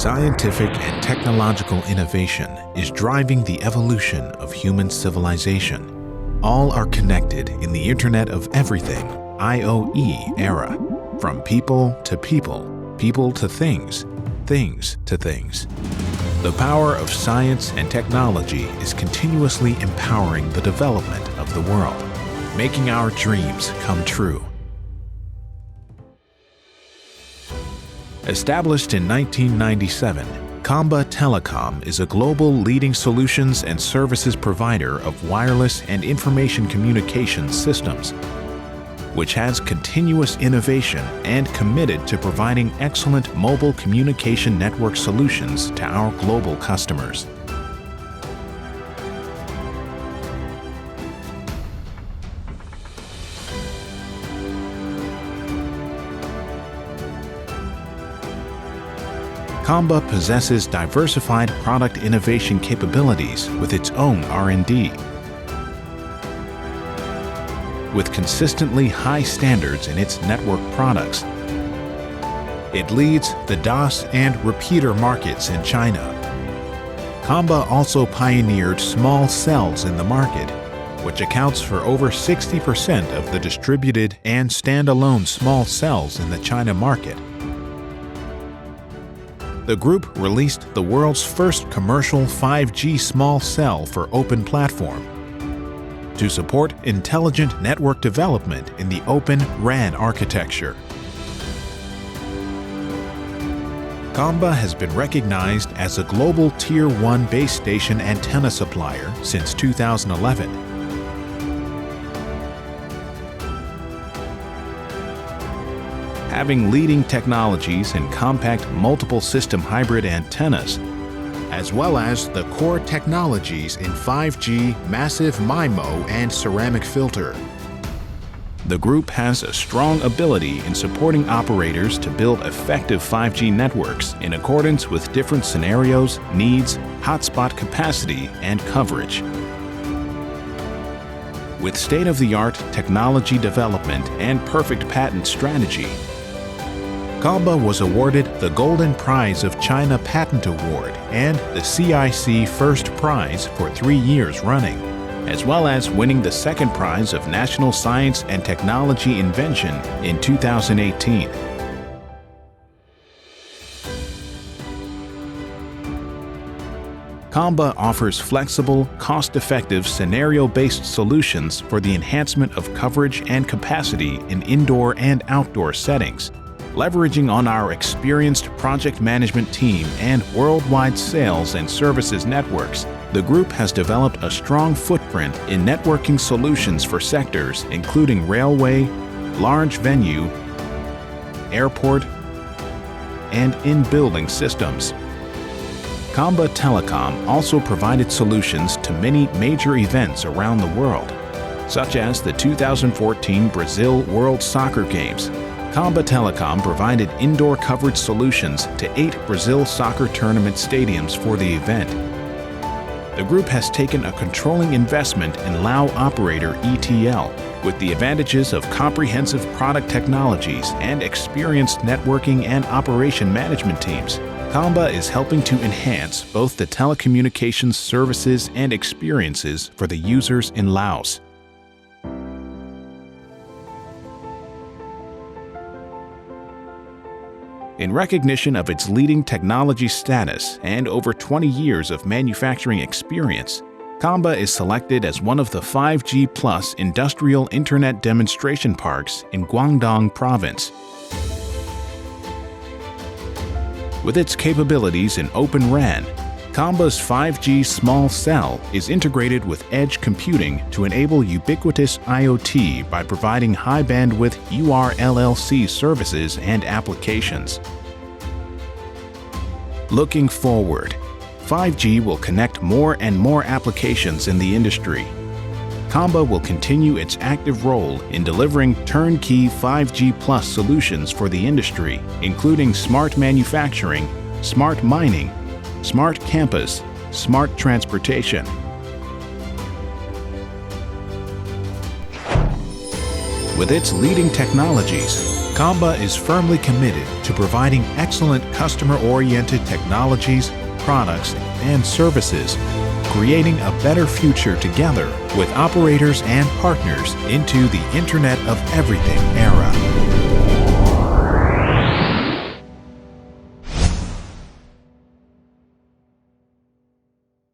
Scientific and technological innovation is driving the evolution of human civilization. All are connected in the Internet of Everything, IoE era, from people to people, people to things, things to things. The power of science and technology is continuously empowering the development of the world, making our dreams come true. Established in 1997, Comba Telecom is a global leading solutions and services provider of wireless and information communications systems, which has continuous innovation and committed to providing excellent mobile communication network solutions to our global customers. Comba possesses diversified product innovation capabilities with its own R&D. With consistently high standards in its network products, it leads the DAS and repeater markets in China. Comba also pioneered small cells in the market, which accounts for over 60% of the distributed and standalone small cells in the China market. The group released the world's first commercial 5G small cell for open platform to support intelligent network development in the Open RAN architecture. Comba has been recognized as a global Tier 1 base station antenna supplier since 2011. Having leading technologies in compact multiple system hybrid antennas, as well as the core technologies in 5G, massive MIMO, and ceramic filter. The group has a strong ability in supporting operators to build effective 5G networks in accordance with different scenarios, needs, hotspot capacity, and coverage. With state-of-the-art technology development and perfect patent strategy, Comba was awarded the Golden Prize of China Patent Award and the CIC First Prize for 3 years running, as well as winning the second prize of National Science and Technology Invention in 2018. Comba offers flexible, cost-effective, scenario-based solutions for the enhancement of coverage and capacity in indoor and outdoor settings. Leveraging on our experienced project management team and worldwide sales and services networks, the group has developed a strong footprint in networking solutions for sectors including railway, large venue, airport, and in-building systems. Comba Telecom also provided solutions to many major events around the world, such as the 2014 Brazil World Soccer Games. Comba Telecom provided indoor coverage solutions to 8 Brazil soccer tournament stadiums for the event. The group has taken a controlling investment in Lao operator ETL, with the advantages of comprehensive product technologies and experienced networking and operation management teams. Comba is helping to enhance both the telecommunications services and experiences for the users in Laos. In recognition of its leading technology status and over 20 years of manufacturing experience, Comba is selected as one of the 5G Plus industrial internet demonstration parks in Guangdong Province. With its capabilities in Open RAN, Comba's 5G small cell is integrated with edge computing to enable ubiquitous IoT by providing high-bandwidth URLLC services and applications. Looking forward, 5G will connect more and more applications in the industry. Comba will continue its active role in delivering turnkey 5G Plus solutions for the industry, including smart manufacturing, smart mining, smart campus, smart transportation. With its leading technologies, Comba is firmly committed to providing excellent customer-oriented technologies, products, and services, creating a better future together with operators and partners into the Internet of Everything era.